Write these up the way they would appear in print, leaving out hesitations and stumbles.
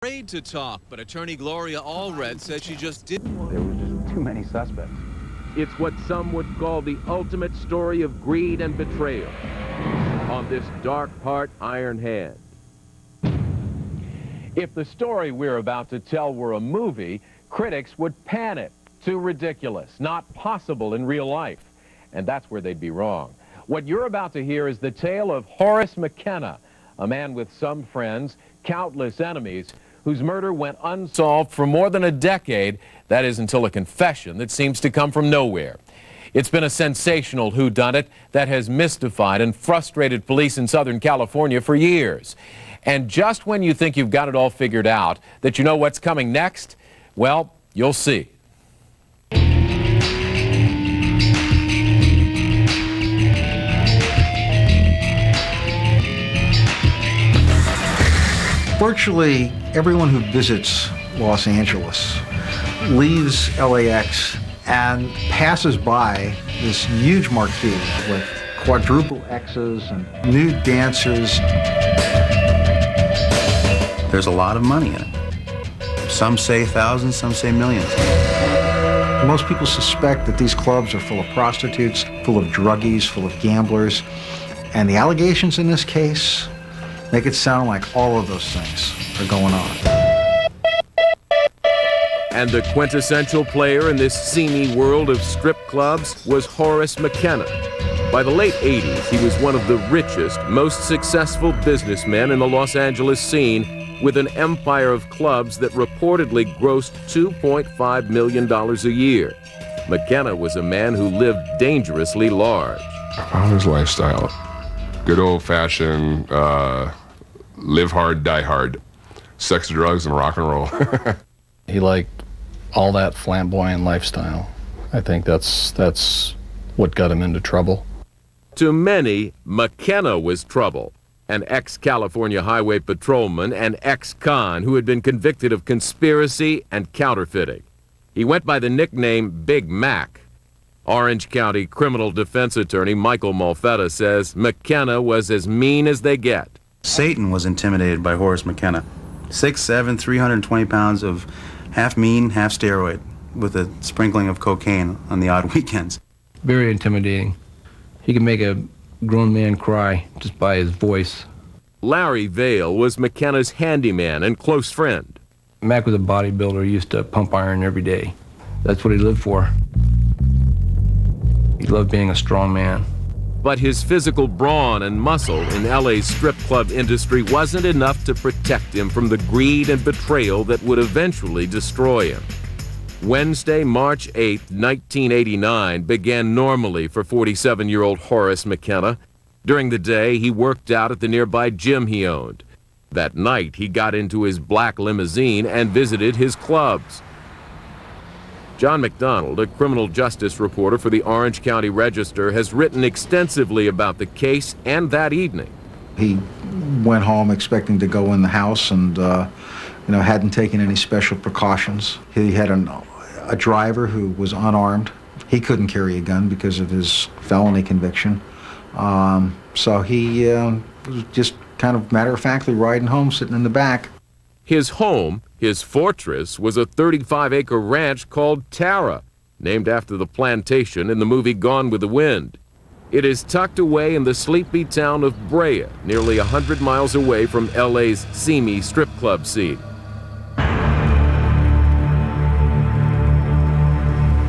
Afraid to talk, but attorney Gloria Allred said she just didn't. There were just too many suspects. It's what some would call the ultimate story of greed and betrayal on this dark part iron hand. If the story we're about to tell were a movie, critics would pan it. Too ridiculous, not possible in real life. And that's where they'd be wrong. What you're about to hear is the tale of Horace McKenna, a man with some friends, countless enemies, whose murder went unsolved for more than a decade, that is until a confession that seems to come from nowhere. It's been a sensational whodunit that has mystified and frustrated police in Southern California for years. And just when you think you've got it all figured out, that you know what's coming next, well, you'll see. Virtually everyone who visits Los Angeles leaves LAX and passes by this huge marquee with quadruple X's and nude dancers. There's a lot of money in it. Some say thousands, some say millions. Most people suspect that these clubs are full of prostitutes, full of druggies, full of gamblers, and the allegations in this case make it sound like all of those things are going on. And the quintessential player in this seamy world of strip clubs was Horace McKenna. By the late 80s, he was one of the richest, most successful businessmen in the Los Angeles scene, with an empire of clubs that reportedly grossed $2.5 million a year. McKenna was a man who lived dangerously large. My father's lifestyle, good old-fashioned, live hard, die hard, sex, drugs, and rock and roll. He liked all that flamboyant lifestyle. I think that's what got him into trouble. To many, McKenna was trouble, an ex-California highway patrolman and ex-con who had been convicted of conspiracy and counterfeiting. He went by the nickname Big Mac. Orange County criminal defense attorney Michael Malfetta says McKenna was as mean as they get. Satan was intimidated by Horace McKenna. 6'7", 320 pounds of half mean, half steroid, with a sprinkling of cocaine on the odd weekends. Very intimidating. He could make a grown man cry just by his voice. Larry Vale was McKenna's handyman and close friend. Mac was a bodybuilder. He used to pump iron every day. That's what he lived for. He loved being a strong man. But his physical brawn and muscle in LA's strip club industry wasn't enough to protect him from the greed and betrayal that would eventually destroy him. Wednesday, March 8, 1989, began normally for 47-year-old Horace McKenna. During the day, he worked out at the nearby gym he owned. That night, he got into his black limousine and visited his clubs. John McDonald, a criminal justice reporter for the Orange County Register, has written extensively about the case and that evening. He went home expecting to go in the house and hadn't taken any special precautions. He had a driver who was unarmed. He couldn't carry a gun because of his felony conviction. So he was just kind of matter-of-factly riding home, sitting in the back. His home, his fortress, was a 35-acre ranch called Tara, named after the plantation in the movie Gone with the Wind. It is tucked away in the sleepy town of Brea, nearly 100 miles away from LA's seamy strip club scene.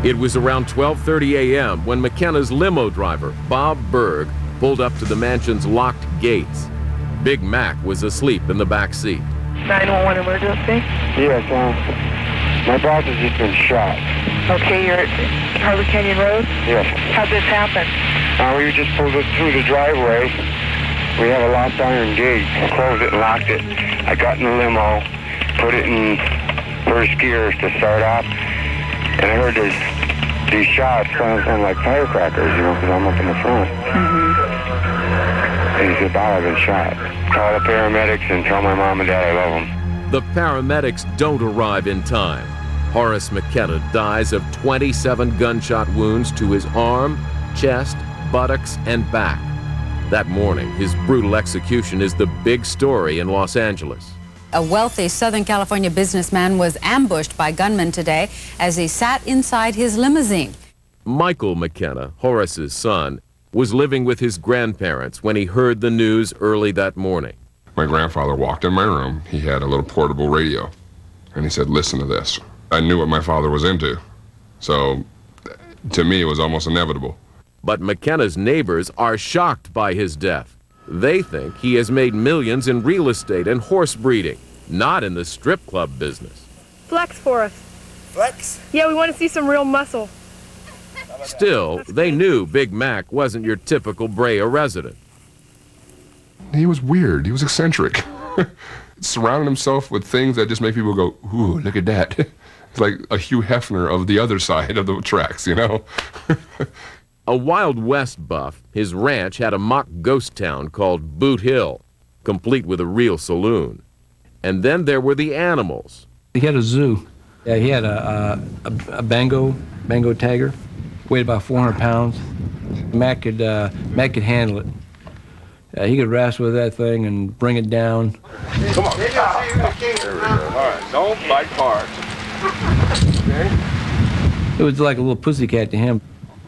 It was around 12:30 a.m. when McKenna's limo driver, Bob Berg, pulled up to the mansion's locked gates. Big Mac was asleep in the back seat. 911 emergency? Yes, my boss has just been shot. Okay, you're at Harbor Canyon Road? Yes. How'd this happen? We just pulled it through the driveway. We have a locked iron gate. I closed it and locked it. I got in the limo, put it in first gear to start off, and I heard these shots sound like firecrackers, because I'm up in the front. And he said, Bob, I've been shot. Call the paramedics and tell my mom and dad I love them. The paramedics don't arrive in time. Horace McKenna dies of 27 gunshot wounds to his arm, chest, buttocks, and back. That morning, his brutal execution is the big story in Los Angeles. A wealthy Southern California businessman was ambushed by gunmen today as he sat inside his limousine. Michael McKenna, Horace's son, was living with his grandparents when he heard the news early that morning. My grandfather walked in my room. He had a little portable radio, and he said, "Listen to this." I knew what my father was into, so to me it was almost inevitable. But McKenna's neighbors are shocked by his death. They think he has made millions in real estate and horse breeding, not in the strip club business. Flex for us. Flex? Yeah, we want to see some real muscle. Still, they knew Big Mac wasn't your typical Brea resident. He was weird. He was eccentric. Surrounded himself with things that just make people go, "Ooh, look at that." It's like a Hugh Hefner of the other side of the tracks, you know? A Wild West buff, his ranch had a mock ghost town called Boot Hill, complete with a real saloon. And then there were the animals. He had a zoo. Yeah, he had a Bengal tiger, weighed about 400 pounds. Mac could handle it. He could wrestle with that thing and bring it down. Come on. There we go. All right, don't bite hard. Okay. It was like a little pussycat to him.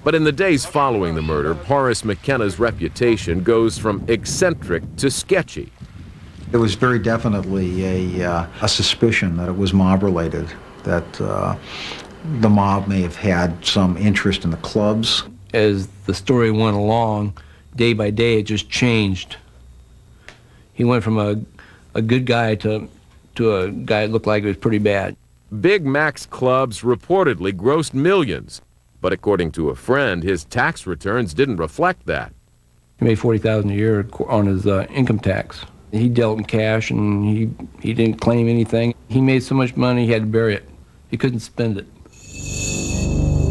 But in the days following the murder, Horace McKenna's reputation goes from eccentric to sketchy. There was very definitely a suspicion that it was mob-related, that the mob may have had some interest in the clubs. As the story went along, day by day, it just changed. He went from a good guy to a guy that looked like he was pretty bad. Big Mac's clubs reportedly grossed millions, but according to a friend, his tax returns didn't reflect that. He made $40,000 a year on his income tax. He dealt in cash, and he didn't claim anything. He made so much money, he had to bury it. He couldn't spend it.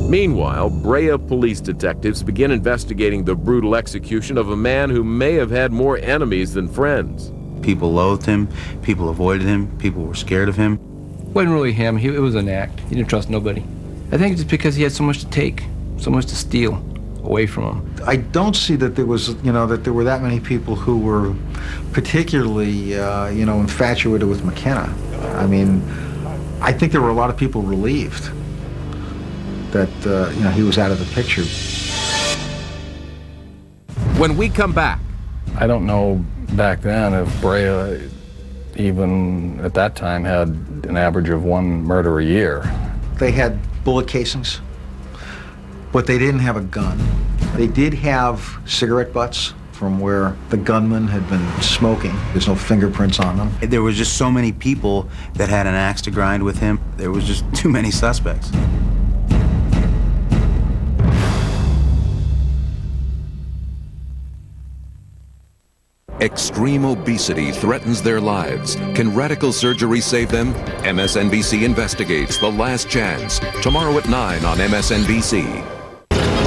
Meanwhile, Brea police detectives begin investigating the brutal execution of a man who may have had more enemies than friends. People loathed him, people avoided him, people were scared of him. It wasn't really him, it was an act. He didn't trust nobody. I think it's because he had so much to take, so much to steal away from him. I don't see that there was, that there were that many people who were particularly, infatuated with McKenna. I mean, I think there were a lot of people relieved that, he was out of the picture. When we come back, I don't know back then if Brea, even at that time, had an average of one murder a year. They had bullet casings, but they didn't have a gun. They did have cigarette butts from where the gunman had been smoking. There's no fingerprints on them. There was just so many people that had an axe to grind with him. There was just too many suspects. Extreme obesity threatens their lives. Can radical surgery save them? MSNBC investigates The Last Chance. Tomorrow at 9 on MSNBC.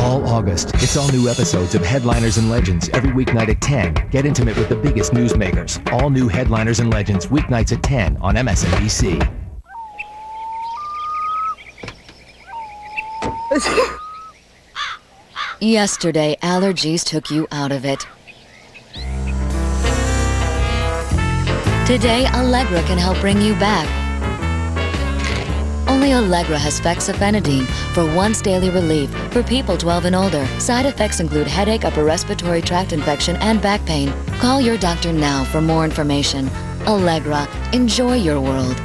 All August, it's all new episodes of Headliners and Legends every weeknight at 10. Get intimate with the biggest newsmakers. All new Headliners and Legends weeknights at 10 on MSNBC. Yesterday, allergies took you out of it. Today, Allegra can help bring you back. Only Allegra has fexofenadine for once daily relief for people 12 and older. Side effects include headache, upper respiratory tract infection, and back pain. Call your doctor now for more information. Allegra, enjoy your world.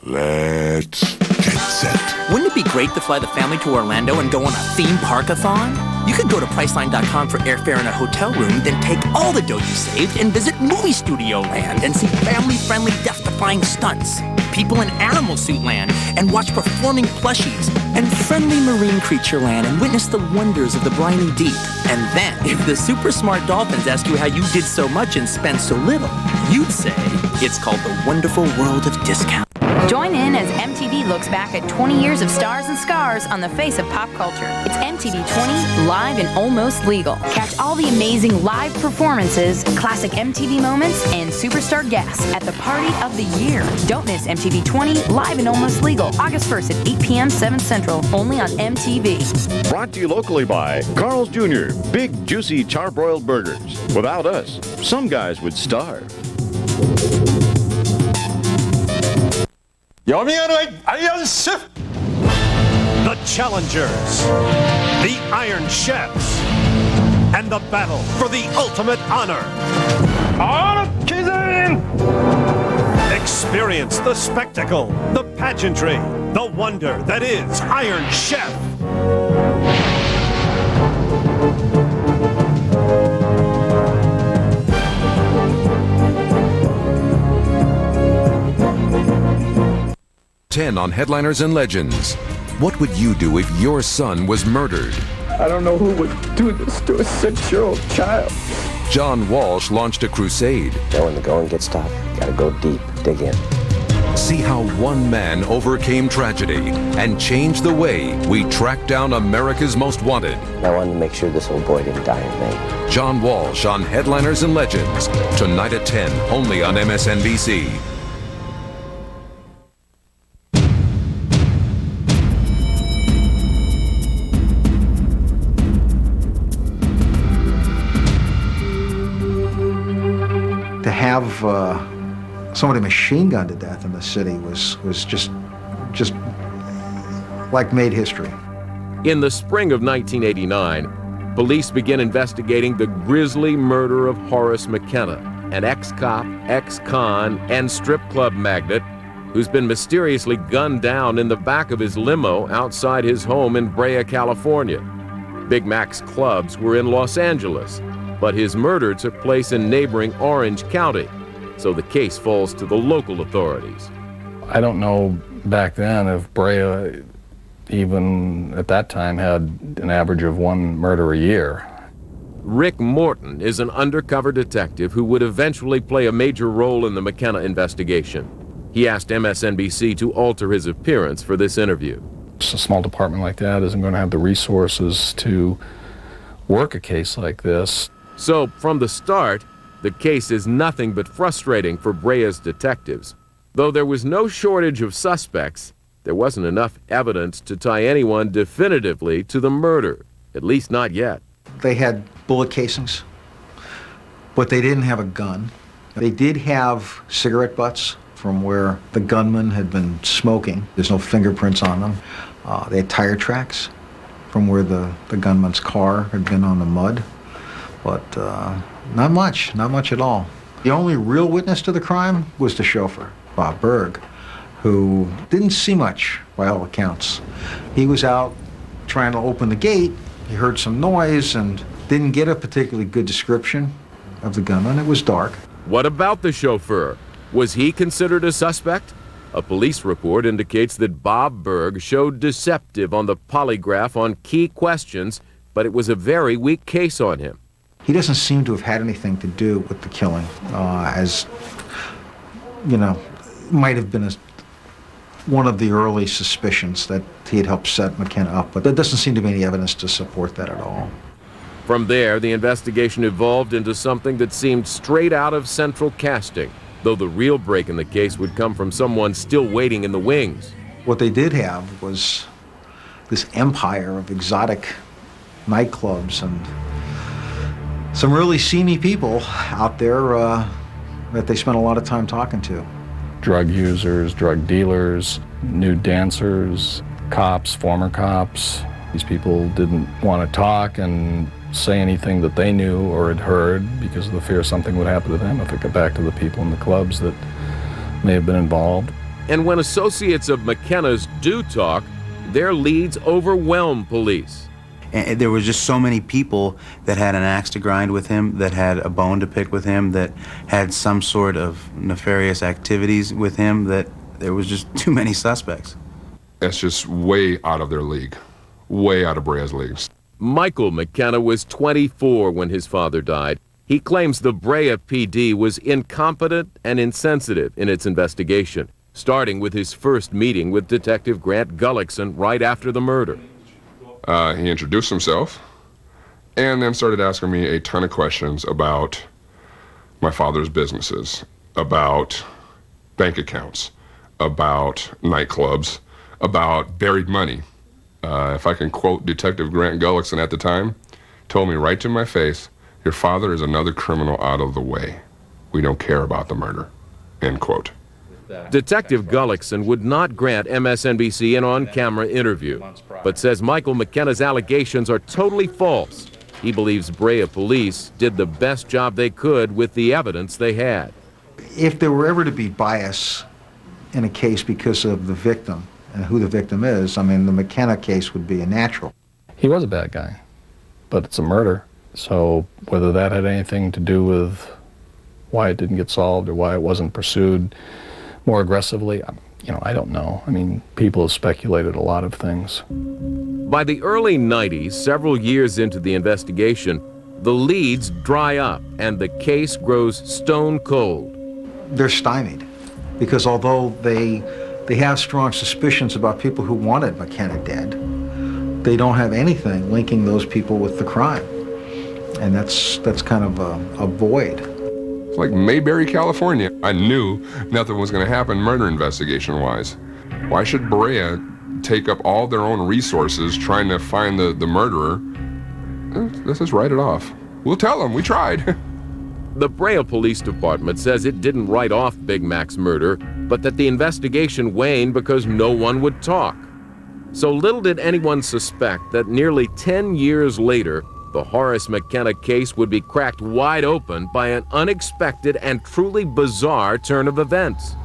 Let's get set. Wouldn't it be great to fly the family to Orlando and go on a theme park-a-thon? You could go to Priceline.com for airfare and a hotel room, then take all the dough you saved and visit Movie Studio Land and see family-friendly death-defying stunts, people in animal suit land, and watch performing plushies, and friendly marine creature land and witness the wonders of the briny deep. And then, if the super smart dolphins ask you how you did so much and spent so little, you'd say it's called the wonderful world of discount. Join in as MTV looks back at 20 years of stars and scars on the face of pop culture. It's MTV 20 Live and Almost Legal. Catch all the amazing live performances, classic MTV moments, and superstar guests at the party of the year. Don't miss MTV 20 Live and Almost Legal, August 1st at 8 p.m. 7 Central, only on MTV. Brought to you locally by Carl's Jr. Big, juicy, charbroiled burgers. Without us, some guys would starve. The challengers, the Iron Chefs, and the battle for the ultimate honor. Experience the spectacle, the pageantry, the wonder that is Iron Chef. On Headliners and Legends. What would you do if your son was murdered? I don't know who would do this to a 6-year-old child. John Walsh launched a crusade. When the going gets tough, you gotta go deep, dig in. See how one man overcame tragedy and changed the way we track down America's most wanted. I wanted to make sure this old boy didn't die in vain. John Walsh on Headliners and Legends. Tonight at 10, only on MSNBC. To have somebody machine gunned to death in the city was just like made history. In the spring of 1989, police began investigating the grisly murder of Horace McKenna, an ex-cop, ex-con, and strip club magnate who's been mysteriously gunned down in the back of his limo outside his home in Brea, California. Big Mac's clubs were in Los Angeles, but his murder took place in neighboring Orange County, so the case falls to the local authorities. I don't know back then if Brea, even at that time, had an average of 1 murder a year. Rick Morton is an undercover detective who would eventually play a major role in the McKenna investigation. He asked MSNBC to alter his appearance for this interview. A small department like that isn't going to have the resources to work a case like this. So, from the start, the case is nothing but frustrating for Brea's detectives. Though there was no shortage of suspects, there wasn't enough evidence to tie anyone definitively to the murder, at least not yet. They had bullet casings, but they didn't have a gun. They did have cigarette butts from where the gunman had been smoking. There's no fingerprints on them. They had tire tracks from where the gunman's car had been on the mud. But not much at all. The only real witness to the crime was the chauffeur, Bob Berg, who didn't see much by all accounts. He was out trying to open the gate. He heard some noise and didn't get a particularly good description of the gunman. It was dark. What about the chauffeur? Was he considered a suspect? A police report indicates that Bob Berg showed deceptive on the polygraph on key questions, but it was a very weak case on him. He doesn't seem to have had anything to do with the killing, as, you know, might have been one of the early suspicions that he had helped set McKenna up, but there doesn't seem to be any evidence to support that at all. From there, the investigation evolved into something that seemed straight out of central casting, though the real break in the case would come from someone still waiting in the wings. What they did have was this empire of exotic nightclubs and some really seamy people out there that they spent a lot of time talking to. Drug users, drug dealers, nude dancers, cops, former cops. These people didn't want to talk and say anything that they knew or had heard because of the fear something would happen to them if it got back to the people in the clubs that may have been involved. And when associates of McKenna's do talk, their leads overwhelm police. And there was just so many people that had an axe to grind with him, that had a bone to pick with him, that had some sort of nefarious activities with him, that there was just too many suspects. That's just way out of their league, way out of Brea's leagues. Michael McKenna was 24 when his father died. He claims the Brea PD was incompetent and insensitive in its investigation, starting with his first meeting with Detective Grant Gullickson right after the murder. He introduced himself and then started asking me a ton of questions about my father's businesses, about bank accounts, about nightclubs, about buried money. If I can quote Detective Grant Gullickson at the time, told me right to my face, "Your father is another criminal out of the way. We don't care about the murder," end quote. Detective Gullickson would not grant MSNBC an on-camera interview, but says Michael McKenna's allegations are totally false. He believes Brea police did the best job they could with the evidence they had. If there were ever to be bias in a case because of the victim and who the victim is, I mean, the McKenna case would be a natural. He was a bad guy, but it's a murder. So whether that had anything to do with why it didn't get solved or why it wasn't pursued more aggressively, I don't know. I mean, people have speculated a lot of things. By the early 90s, several years into the investigation, the leads dry up and the case grows stone cold. They're stymied because although they have strong suspicions about people who wanted McKenna dead, they don't have anything linking those people with the crime. And that's kind of a void. It's like Mayberry, California. I knew nothing was going to happen murder investigation-wise. Why should Brea take up all their own resources trying to find the murderer? Let's just write it off. We'll tell them we tried. The Brea Police Department says it didn't write off Big Mac's murder, but that the investigation waned because no one would talk. So little did anyone suspect that nearly 10 years later, the Horace McKenna case would be cracked wide open by an unexpected and truly bizarre turn of events.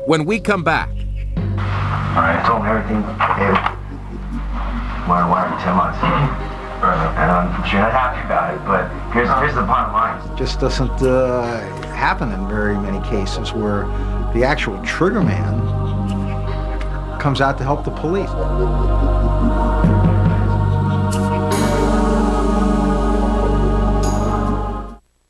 When we come back. All right, I told him everything. Why for 10 months? And I'm sure not happy about it, but here's the bottom line. It just doesn't happen in very many cases where the actual trigger man comes out to help the police.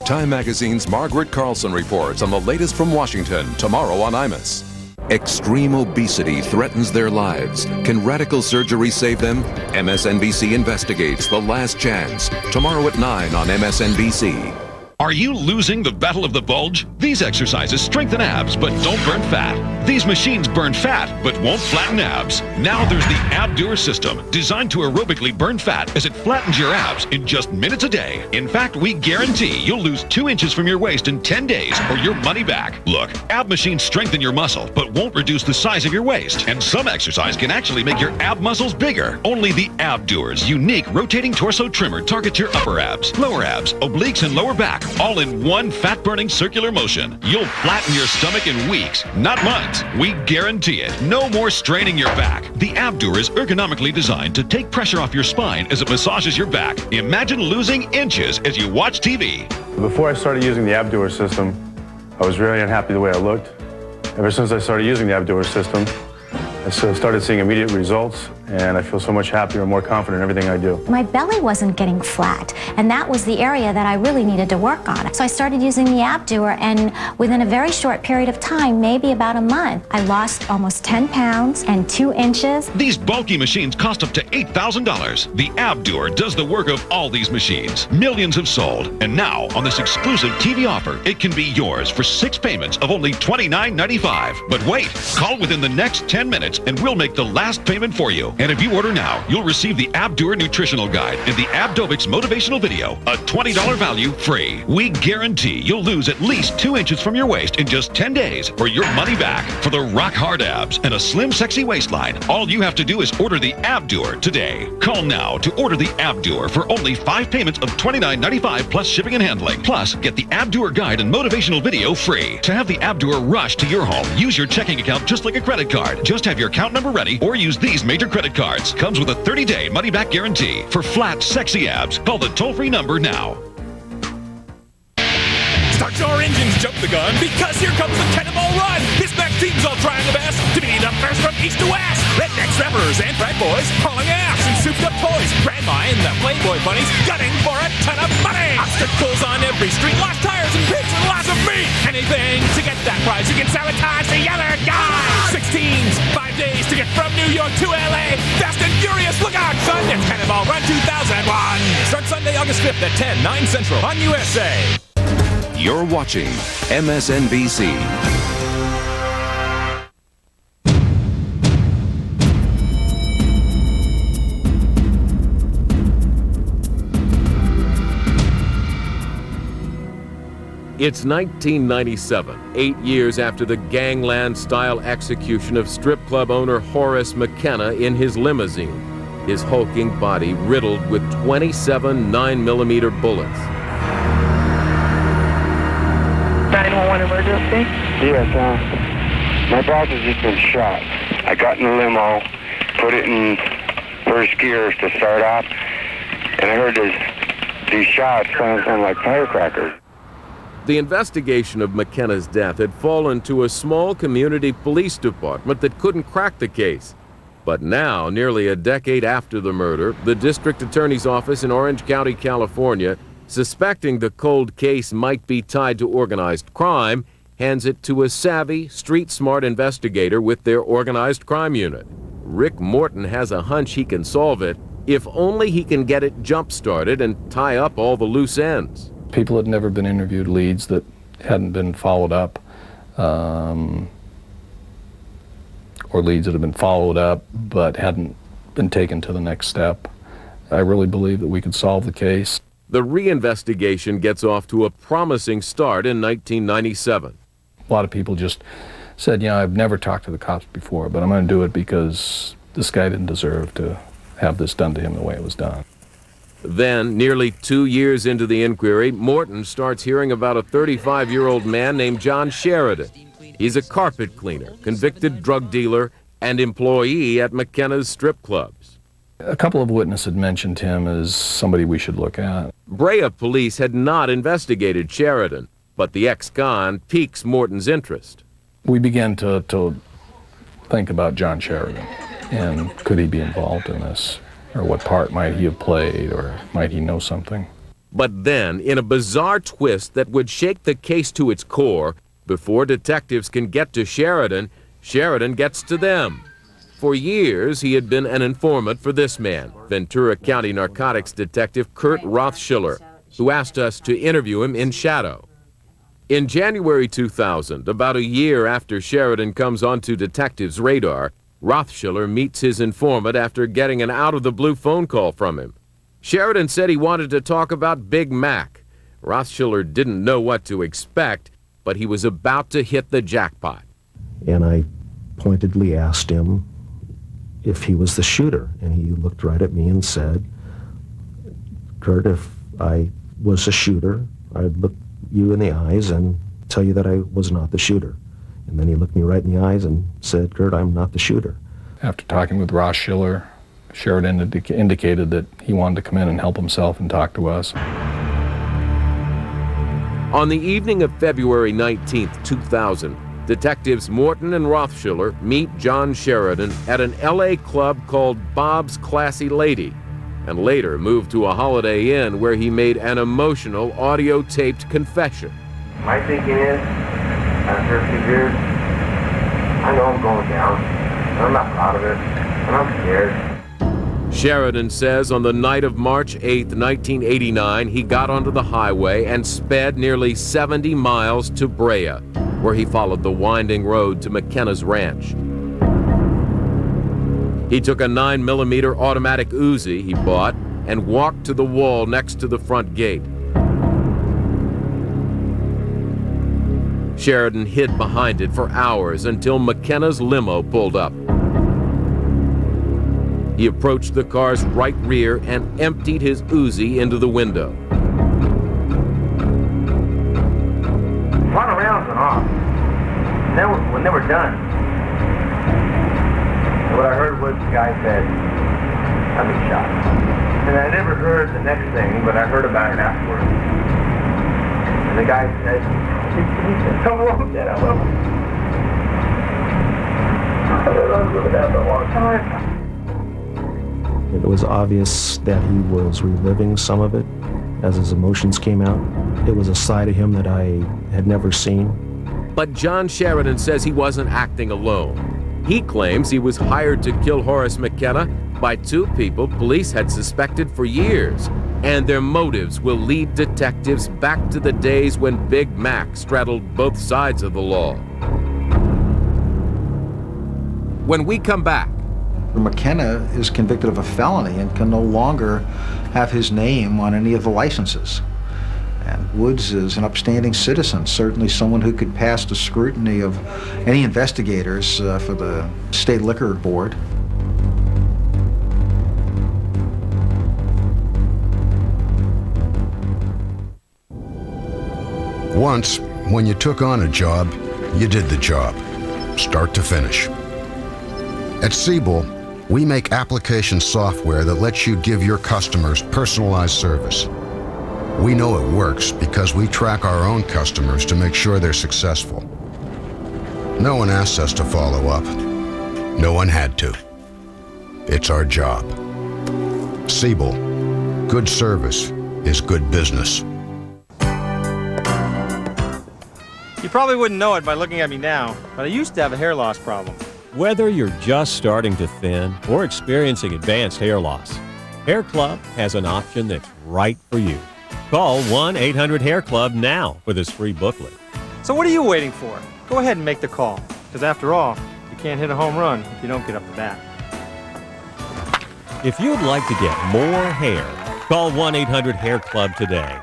Time Magazine's Margaret Carlson reports on the latest from Washington tomorrow on Imus. Extreme obesity threatens their lives. Can radical surgery save them? MSNBC investigates The Last Chance tomorrow at 9 on MSNBC. Are you losing the battle of the bulge? These exercises strengthen abs but don't burn fat. These machines burn fat but won't flatten abs. Now there's the Abdur system, designed to aerobically burn fat as it flattens your abs in just minutes a day. In fact, we guarantee you'll lose 2 inches from your waist in 10 days or your money back. Look, ab machines strengthen your muscle but won't reduce the size of your waist. And some exercise can actually make your ab muscles bigger. Only the Abdur's unique rotating torso trimmer targets your upper abs, lower abs, obliques, and lower back, all in one fat-burning circular motion. You'll flatten your stomach in weeks, not months. We guarantee it. No more straining your back. The Abdur is ergonomically designed to take pressure off your spine as it massages your back. Imagine losing inches as you watch TV. Before I started using the Abdur system, I was really unhappy the way I looked. Ever since I started using the Abdur system, I started seeing immediate results, and I feel so much happier and more confident in everything I do. My belly wasn't getting flat, and that was the area that I really needed to work on. So I started using the Abdur, and within a very short period of time, maybe about a month, I lost almost 10 pounds and 2 inches. These bulky machines cost up to $8,000. The Abdur does the work of all these machines. Millions have sold, and now on this exclusive TV offer, it can be yours for 6 payments of only $29.95. But wait, call within the next 10 minutes and we'll make the last payment for you. And if you order now, you'll receive the Abdur Nutritional Guide and the Abdobics Motivational Video, a $20 value free. We guarantee you'll lose at least 2 inches from your waist in just 10 days or your money back. For the rock-hard abs and a slim, sexy waistline, all you have to do is order the Abdur today. Call now to order the Abdur for only 5 payments of $29.95 plus shipping and handling. Plus, get the Abdur Guide and Motivational Video free. To have the Abdur rush to your home, use your checking account just like a credit card. Just have your account number ready or use these major credit cards. Comes with a 30-day money-back guarantee. For flat, sexy abs, call the toll-free number now. Start your engines, jump the gun, because here comes the Cannonball Run. This back team's all trying the best to be the first from east to west. Rednecks, rappers, and frat boys hauling ass and souped-up toys. Grandma and the Playboy bunnies gunning for a ton of money. Obstacles on every street, lost tires and pigs and lots of meat. Anything to get that prize, you can sabotage the other guy. 16s, 5 days to get from New York to LA. Fast and furious, look out, son. It's Cannonball Run 2001. Start Sunday, August 5th at 10, 9 Central on USA. You're watching MSNBC. It's 1997, 8 years after the gangland-style execution of strip club owner Horace McKenna in his limousine, his hulking body riddled with 27 9mm bullets. 911 emergency? Yes, my boss has just been shot. I got in the limo, put it in first gear to start off, and I heard these shots sound like firecrackers. The investigation of McKenna's death had fallen to a small community police department that couldn't crack the case. But now, nearly a decade after the murder, the district attorney's office in Orange County, California, suspecting the cold case might be tied to organized crime, hands it to a savvy, street-smart investigator with their organized crime unit. Rick Morton has a hunch he can solve it, if only he can get it jump-started and tie up all the loose ends. People had never been interviewed, leads that hadn't been followed up, or leads that had been followed up but hadn't been taken to the next step. I really believe that we could solve the case. The reinvestigation gets off to a promising start in 1997. A lot of people just said, you know, I've never talked to the cops before, but I'm going to do it because this guy didn't deserve to have this done to him the way it was done. Then, nearly 2 years into the inquiry, Morton starts hearing about a 35-year-old man named John Sheridan. He's a carpet cleaner, convicted drug dealer, and employee at McKenna's strip clubs. A couple of witnesses had mentioned him as somebody we should look at. Brea police had not investigated Sheridan, but the ex-con piques Morton's interest. We began to think about John Sheridan, and could he be involved in this? Or what part might he have played, or might he know something? But then, in a bizarre twist that would shake the case to its core, before detectives can get to Sheridan, Sheridan gets to them. For years, he had been an informant for this man, Ventura County narcotics detective Kurt Rothschiller, who asked us to interview him in shadow. In January 2000, about a year after Sheridan comes onto detectives' radar, Rothschiller meets his informant after getting an out-of-the-blue phone call from him. Sheridan said he wanted to talk about Big Mac. Rothschiller didn't know what to expect, but he was about to hit the jackpot. And I pointedly asked him if he was the shooter, and he looked right at me and said, Kurt, if I was a shooter, I'd look you in the eyes and tell you that I was not the shooter. And then he looked me right in the eyes and said, Kurt, I'm not the shooter. After talking with Rothschiller, Sheridan indicated that he wanted to come in and help himself and talk to us. On the evening of February 19th, 2000, detectives Morton and Rothschiller meet John Sheridan at an LA club called Bob's Classy Lady, and later moved to a Holiday Inn where he made an emotional audio-taped confession. My thinking is, after a few years, I know I'm going down, and I'm not proud of it, and I'm scared. Sheridan says on the night of March 8, 1989, he got onto the highway and sped nearly 70 miles to Brea, where he followed the winding road to McKenna's ranch. He took a 9mm automatic Uzi he bought and walked to the wall next to the front gate. Sheridan hid behind it for hours until McKenna's limo pulled up. He approached the car's right rear and emptied his Uzi into the window. One of the rounds went off. And then when they were done, what I heard was the guy said, I've been shot. And I never heard the next thing, but I heard about it afterwards. And the guy said, come along, Dad, I love him. I was with Dad for a long time. It was obvious that he was reliving some of it as his emotions came out. It was a side of him that I had never seen. But John Sheridan says he wasn't acting alone. He claims he was hired to kill Horace McKenna by two people police had suspected for years, and their motives will lead detectives back to the days when Big Mac straddled both sides of the law. When we come back, McKenna is convicted of a felony and can no longer have his name on any of the licenses. And Woods is an upstanding citizen, certainly someone who could pass the scrutiny of any investigators for the State Liquor Board. Once, when you took on a job, you did the job, start to finish. At Siebel, we make application software that lets you give your customers personalized service. We know it works because we track our own customers to make sure they're successful. No one asked us to follow up. No one had to. It's our job. Siebel, good service is good business. You probably wouldn't know it by looking at me now, but I used to have a hair loss problem. Whether you're just starting to thin or experiencing advanced hair loss, Hair Club has an option that's right for you. Call 1-800-HAIR-CLUB now for this free booklet. So what are you waiting for? Go ahead and make the call, because after all, you can't hit a home run if you don't get up to bat. If you'd like to get more hair, call 1-800-HAIR-CLUB today.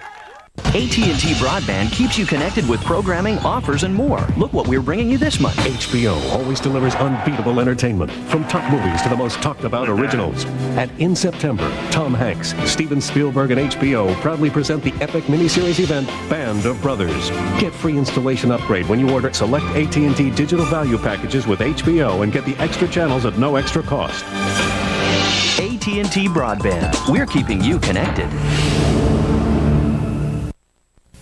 AT&T Broadband keeps you connected with programming, offers, and more. Look what we're bringing you this month. HBO always delivers unbeatable entertainment, from top movies to the most talked about originals. And in September, Tom Hanks, Steven Spielberg, and HBO proudly present the epic miniseries event, Band of Brothers. Get free installation upgrade when you order select AT&T digital value packages with HBO and get the extra channels at no extra cost. AT&T Broadband. We're keeping you connected.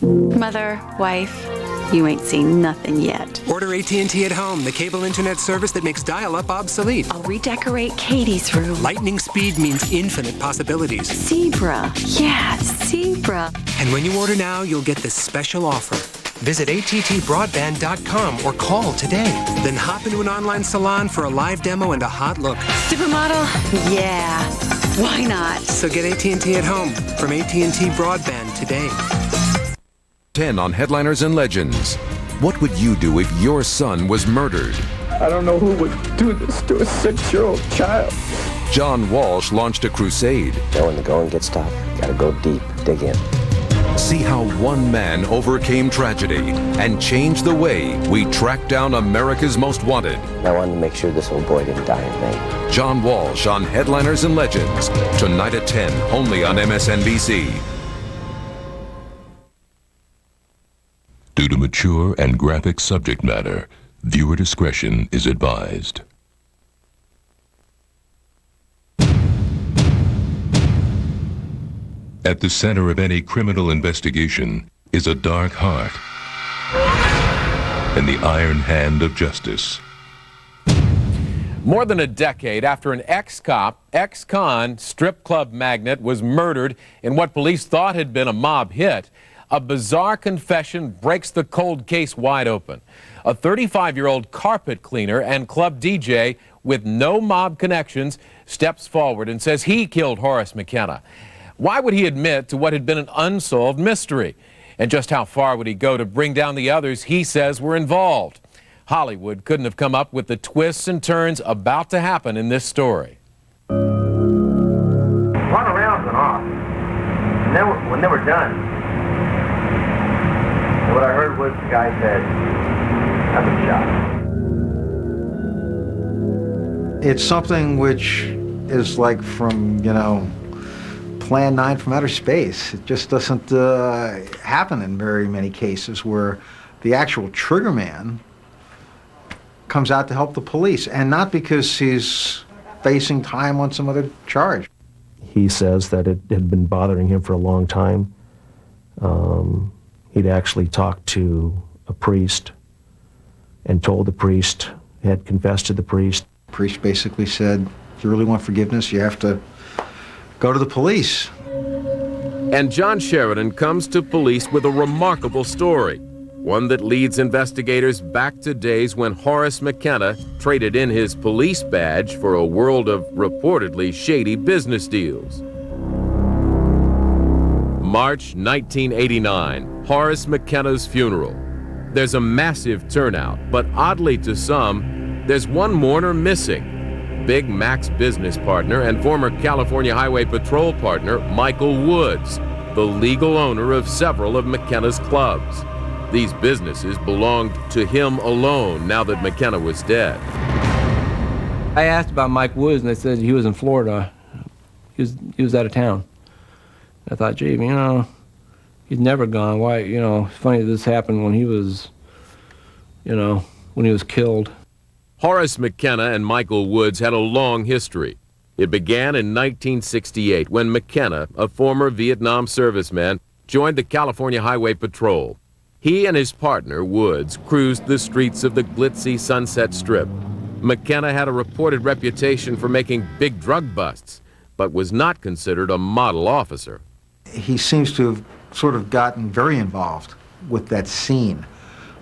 Mother, wife, you ain't seen nothing yet. Order AT&T at Home, the cable internet service that makes dial-up obsolete. I'll redecorate Katie's room. Lightning speed means infinite possibilities. Zebra. Yeah, zebra. And when you order now, you'll get this special offer. Visit attbroadband.com or call today. Then hop into an online salon for a live demo and a hot look. Supermodel? Yeah. Why not? So get AT&T at Home from AT&T Broadband today. 10 on Headliners and Legends. What would you do if your son was murdered? I don't know who would do this to a 6-year-old child. John Walsh launched a crusade. When the going gets tough, gotta go deep, dig in. See how one man overcame tragedy and changed the way we track down America's most wanted. I wanted to make sure this old boy didn't die in vain. John Walsh on Headliners and Legends. Tonight at 10, only on MSNBC. Due to mature and graphic subject matter, viewer discretion is advised. At the center of any criminal investigation is a dark heart and the iron hand of justice. More than a decade after an ex-cop, ex-con, strip club magnate was murdered in what police thought had been a mob hit, a bizarre confession breaks the cold case wide open. A 35-year-old carpet cleaner and club DJ with no mob connections steps forward and says he killed Horace McKenna. Why would he admit to what had been an unsolved mystery? And just how far would he go to bring down the others he says were involved? Hollywood couldn't have come up with the twists and turns about to happen in this story. A lot of rounds went off. And when they were done, what I heard was the guy said, "I've been shot." It's something which is like from, Plan 9 from outer space. It just doesn't happen in very many cases where the actual trigger man comes out to help the police, and not because he's facing time on some other charge. He says that it had been bothering him for a long time. He'd actually talked to a priest and told the priest, had confessed to the priest. The priest basically said, if you really want forgiveness, you have to go to the police. And John Sheridan comes to police with a remarkable story, one that leads investigators back to days when Horace McKenna traded in his police badge for a world of reportedly shady business deals. March 1989, Horace McKenna's funeral. There's a massive turnout, but oddly to some, there's one mourner missing. Big Mac's business partner and former California Highway Patrol partner, Michael Woods. the legal owner of several of McKenna's clubs. These businesses belonged to him alone now that McKenna was dead. I asked about Mike Woods, and they said he was in Florida. He was out of town. I thought, gee, he's never gone. Why, it's funny this happened when he was, when he was killed. Horace McKenna and Michael Woods had a long history. It began in 1968 when McKenna, a former Vietnam serviceman, joined the California Highway Patrol. He and his partner, Woods, cruised the streets of the glitzy Sunset Strip. McKenna had a reported reputation for making big drug busts, but was not considered a model officer. He seems to have sort of gotten very involved with that scene,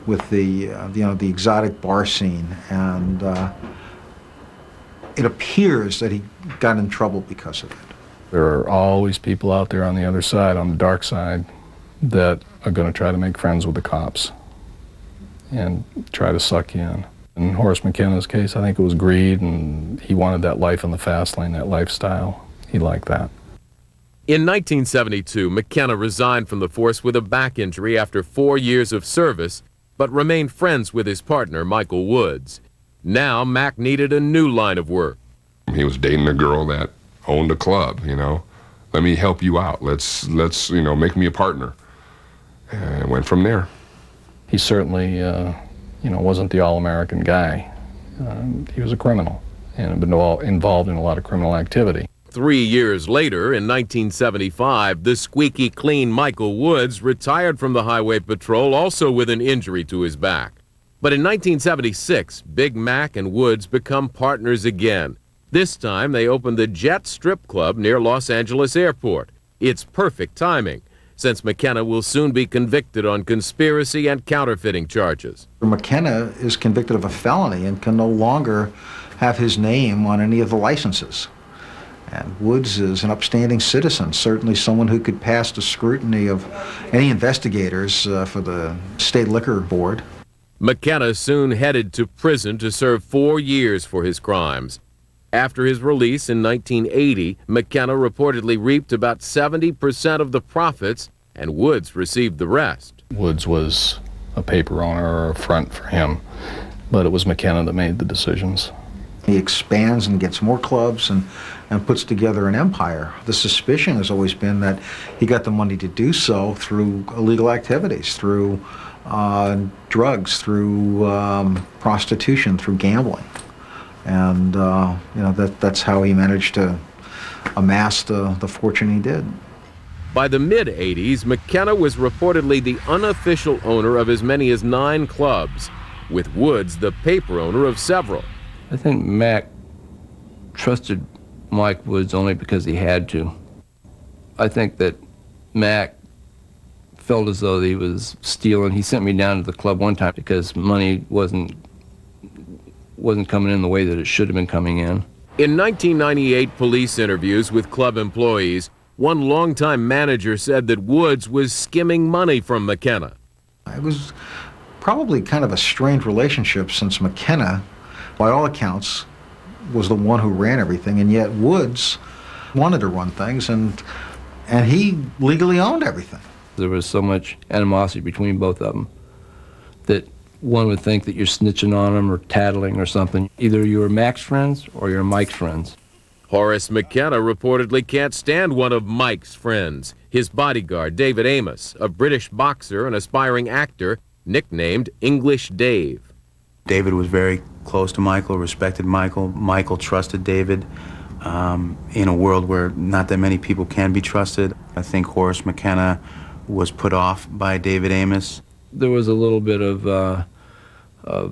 with the exotic bar scene, and it appears that he got in trouble because of it. There are always people out there on the other side, on the dark side, that are going to try to make friends with the cops and try to suck you in. In Horace McKenna's case, I think it was greed, and he wanted that life in the fast lane, that lifestyle. He liked that. In 1972, McKenna resigned from the force with a back injury after 4 years of service, but remained friends with his partner, Michael Woods. Now, Mac needed a new line of work. He was dating a girl that owned a club, Let me help you out. Let's make me a partner. And it went from there. He certainly, wasn't the all-American guy. He was a criminal and had been involved in a lot of criminal activity. 3 years later, in 1975, the squeaky clean Michael Woods retired from the Highway Patrol, also with an injury to his back. But in 1976, Big Mac and Woods become partners again. This time, they opened the Jet Strip Club near Los Angeles Airport. It's perfect timing, since McKenna will soon be convicted on conspiracy and counterfeiting charges. McKenna is convicted of a felony and can no longer have his name on any of the licenses. And Woods is an upstanding citizen, certainly someone who could pass the scrutiny of any investigators for the State Liquor Board. McKenna soon headed to prison to serve 4 years for his crimes. After his release in 1980, McKenna reportedly reaped about 70% of the profits, and Woods received the rest. Woods was a paper owner or a front for him, but it was McKenna that made the decisions. He expands and gets more clubs and puts together an empire. The suspicion has always been that he got the money to do so through illegal activities, through drugs, through prostitution, through gambling. And that's how he managed to amass the fortune he did. By the mid-'80s, McKenna was reportedly the unofficial owner of as many as 9 clubs, with Woods the paper owner of several. I think Mac trusted Mike Woods only because he had to. I think that Mac felt as though he was stealing. He sent me down to the club one time because money wasn't coming in the way that it should have been coming in. In 1998 police interviews with club employees, one longtime manager said that Woods was skimming money from McKenna. It was probably kind of a strained relationship, since McKenna, by all accounts, was the one who ran everything, and yet Woods wanted to run things, and he legally owned everything. There was so much animosity between both of them that one would think that you're snitching on them or tattling or something. Either you're Mac's friends or you're Mike's friends. Horace McKenna reportedly can't stand one of Mike's friends, his bodyguard, David Amos, a British boxer and aspiring actor, nicknamed English Dave. David was very close to Michael, respected Michael. Michael trusted David. In a world where not that many people can be trusted, I think Horace McKenna was put off by David Amos. There was a little bit of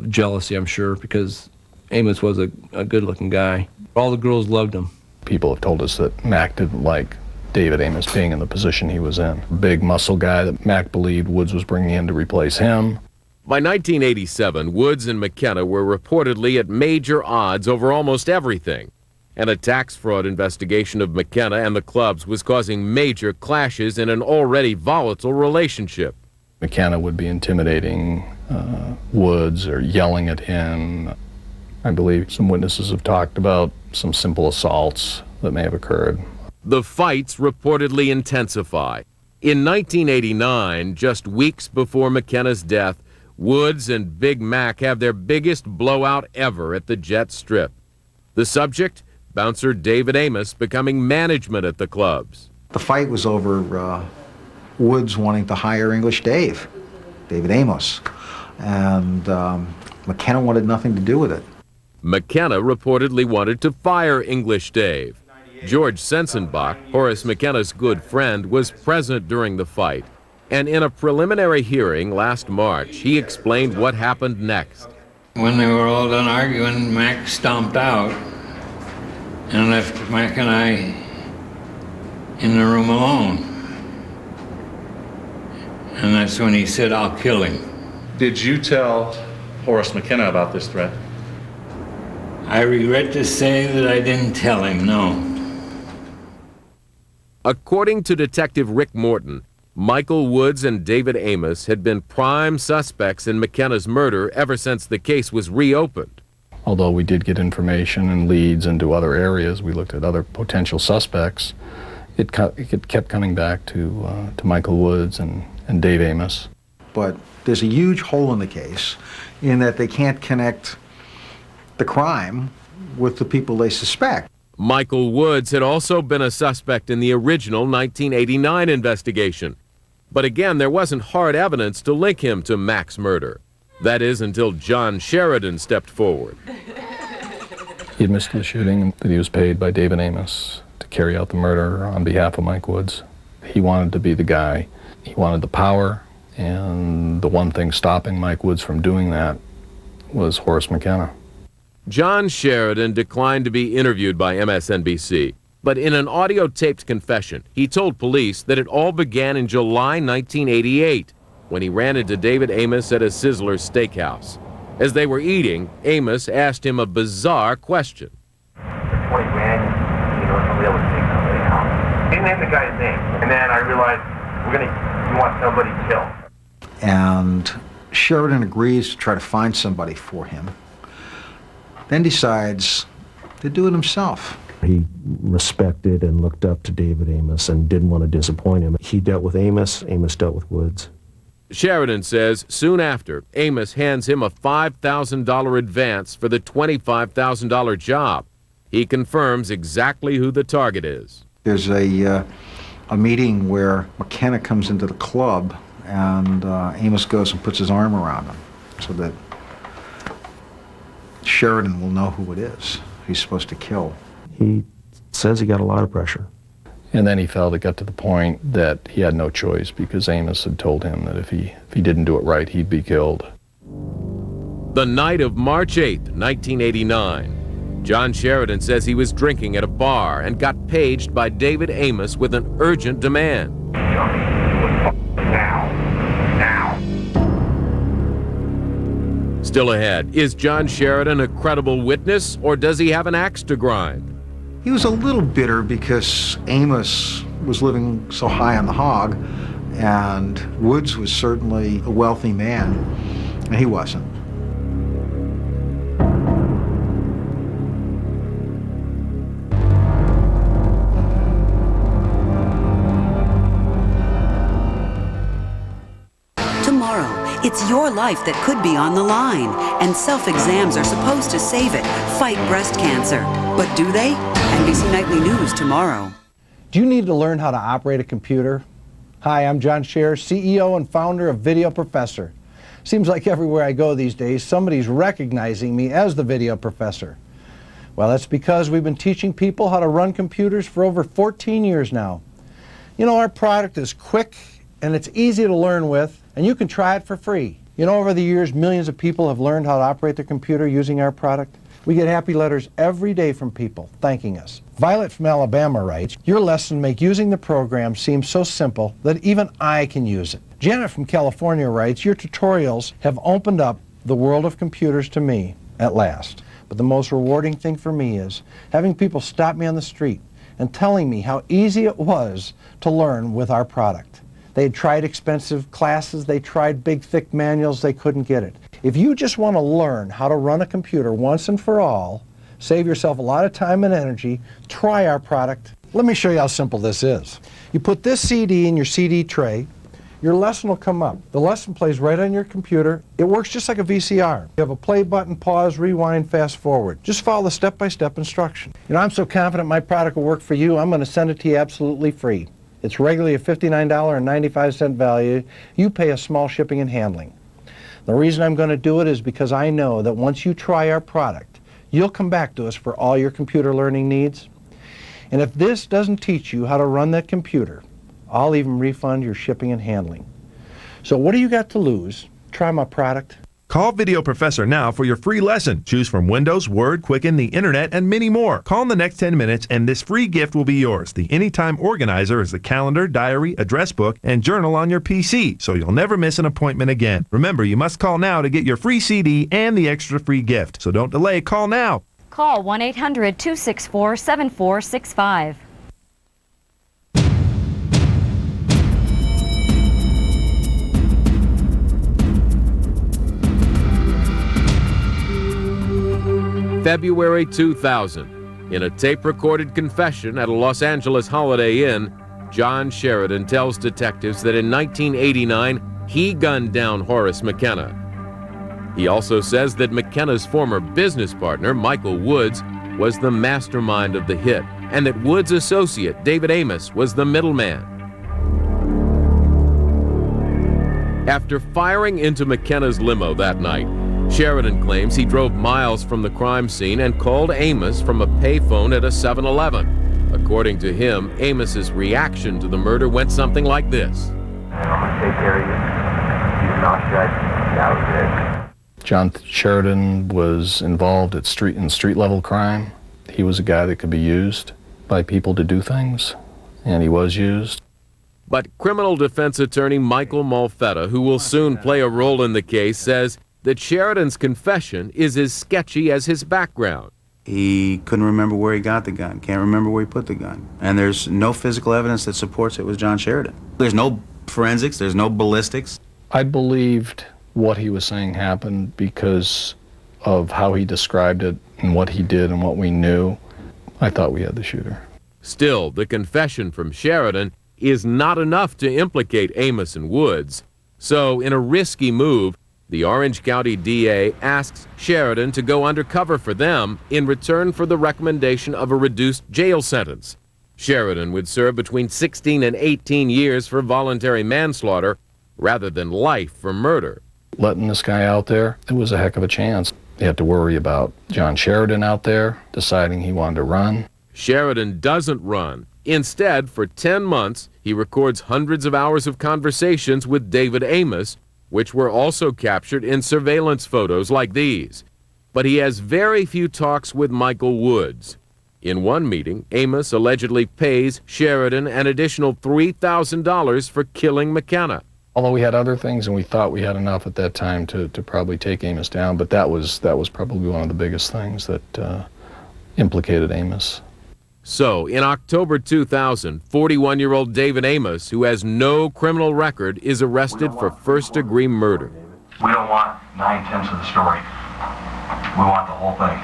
jealousy, I'm sure, because Amos was a good-looking guy. All the girls loved him. People have told us that Mac didn't like David Amos being in the position he was in. Big muscle guy that Mac believed Woods was bringing in to replace him. By 1987, Woods and McKenna were reportedly at major odds over almost everything. And a tax fraud investigation of McKenna and the clubs was causing major clashes in an already volatile relationship. McKenna would be intimidating Woods or yelling at him. I believe some witnesses have talked about some simple assaults that may have occurred. The fights reportedly intensify. In 1989, just weeks before McKenna's death, Woods and Big Mac have their biggest blowout ever at the Jet Strip. The subject? Bouncer David Amos becoming management at the clubs. The fight was over Woods wanting to hire English David Amos, and McKenna wanted nothing to do with it. McKenna reportedly wanted to fire English Dave. George Sensenbach, Horace McKenna's good friend, was present during the fight. And in a preliminary hearing last March, he explained what happened next. When they were all done arguing, Mac stomped out and left Mac and I in the room alone. And that's when he said, "I'll kill him." Did you tell Horace McKenna about this threat? I regret to say that I didn't tell him, no. According to Detective Rick Morton, Michael Woods and David Amos had been prime suspects in McKenna's murder ever since the case was reopened. Although we did get information and leads into other areas, we looked at other potential suspects, it kept coming back to Michael Woods and Dave Amos. But there's a huge hole in the case in that they can't connect the crime with the people they suspect. Michael Woods had also been a suspect in the original 1989 investigation. But again, there wasn't hard evidence to link him to Mac's murder. That is, until John Sheridan stepped forward. He admits to the shooting and that he was paid by David Amos to carry out the murder on behalf of Mike Woods. He wanted to be the guy. He wanted the power, and the one thing stopping Mike Woods from doing that was Horace McKenna. John Sheridan declined to be interviewed by MSNBC, but in an audio-taped confession, he told police that it all began in July 1988, when he ran into David Amos at a Sizzler steakhouse. As they were eating, Amos asked him a bizarre question. For 20 grand, you know, somebody else would take somebody out. He didn't name the guy's name, and then I realized you want somebody killed. And Sheridan agrees to try to find somebody for him, then decides to do it himself. He respected and looked up to David Amos and didn't want to disappoint him. He dealt with Amos, Amos dealt with Woods. Sheridan says soon after, Amos hands him a $5,000 advance for the $25,000 job. He confirms exactly who the target is. There's a meeting where McKenna comes into the club and Amos goes and puts his arm around him so that Sheridan will know who it is he's supposed to kill. He says he got a lot of pressure. And then he felt it got to the point that he had no choice because Amos had told him that if he didn't do it right, he'd be killed. The night of March 8th, 1989, John Sheridan says he was drinking at a bar and got paged by David Amos with an urgent demand. Still ahead, is John Sheridan a credible witness, or does he have an axe to grind? He was a little bitter because Amos was living so high on the hog, and Woods was certainly a wealthy man, and he wasn't. Tomorrow, it's your life that could be on the line, and self-exams are supposed to save it, fight breast cancer. But do they? NBC Nightly News tomorrow. Do you need to learn how to operate a computer? Hi, I'm John Scherer, CEO and founder of Video Professor. Seems like everywhere I go these days, somebody's recognizing me as the Video Professor. Well, that's because we've been teaching people how to run computers for over 14 years now. You know, our product is quick and it's easy to learn with, and you can try it for free. You know, over the years, millions of people have learned how to operate their computer using our product. We get happy letters every day from people thanking us. Violet from Alabama writes, "Your lesson make using the program seem so simple that even I can use it." Janet from California writes, "Your tutorials have opened up the world of computers to me at last. But the most rewarding thing for me is having people stop me on the street and telling me how easy it was to learn with our product. They had tried expensive classes, they tried big thick manuals, they couldn't get it. If you just want to learn how to run a computer once and for all, save yourself a lot of time and energy, try our product Let me show you how simple this is. You put this CD in your CD tray, your lesson will come up. The lesson plays right on your computer. It works just like a VCR. You have a play button, pause, rewind, fast forward. Just follow the step-by-step instruction. You know, I'm so confident my product will work for you, I'm going to send it to you absolutely free. It's regularly a $59.95 value. You pay a small shipping and handling. The reason I'm going to do it is because I know that once you try our product, you'll come back to us for all your computer learning needs. And if this doesn't teach you how to run that computer, I'll even refund your shipping and handling. So what do you got to lose? Try my product. Call Video Professor now for your free lesson. Choose from Windows, Word, Quicken, the Internet, and many more. Call in the next 10 minutes and this free gift will be yours. The Anytime Organizer is the calendar, diary, address book, and journal on your PC, so you'll never miss an appointment again. Remember, you must call now to get your free CD and the extra free gift. So don't delay, call now. Call 1-800-264-7465. February 2000. In a tape-recorded confession at a Los Angeles Holiday Inn, John Sheridan tells detectives that in 1989, he gunned down Horace McKenna. He also says that McKenna's former business partner, Michael Woods, was the mastermind of the hit, and that Woods' associate, David Amos, was the middleman. After firing into McKenna's limo that night, Sheridan claims he drove miles from the crime scene and called Amos from a payphone at a 7-Eleven. According to him, Amos's reaction to the murder went something like this. I'm gonna take care of you. You're not shut. That was it. John Sheridan was involved at street level crime. He was a guy that could be used by people to do things, and he was used. But criminal defense attorney Michael Malfetta, who will soon play a role in the case, says that Sheridan's confession is as sketchy as his background. He couldn't remember where he got the gun, can't remember where he put the gun. And there's no physical evidence that supports it was John Sheridan. There's no forensics, there's no ballistics. I believed what he was saying happened because of how he described it and what he did and what we knew. I thought we had the shooter. Still, the confession from Sheridan is not enough to implicate Amos and Woods. So, in a risky move, the Orange County DA asks Sheridan to go undercover for them in return for the recommendation of a reduced jail sentence. Sheridan would serve between 16 and 18 years for voluntary manslaughter rather than life for murder. Letting this guy out there, it was a heck of a chance. You had to worry about John Sheridan out there deciding he wanted to run. Sheridan doesn't run. Instead, for 10 months, he records hundreds of hours of conversations with David Amos, which were also captured in surveillance photos like these. But he has very few talks with Michael Woods. In one meeting, Amos allegedly pays Sheridan an additional $3,000 for killing McKenna. Although we had other things and we thought we had enough at that time to probably take Amos down, but that was probably one of the biggest things that implicated Amos. So, in October 2000, 41-year-old David Amos, who has no criminal record, is arrested for first-degree murder. We don't want 9/10 of the story. We want the whole thing.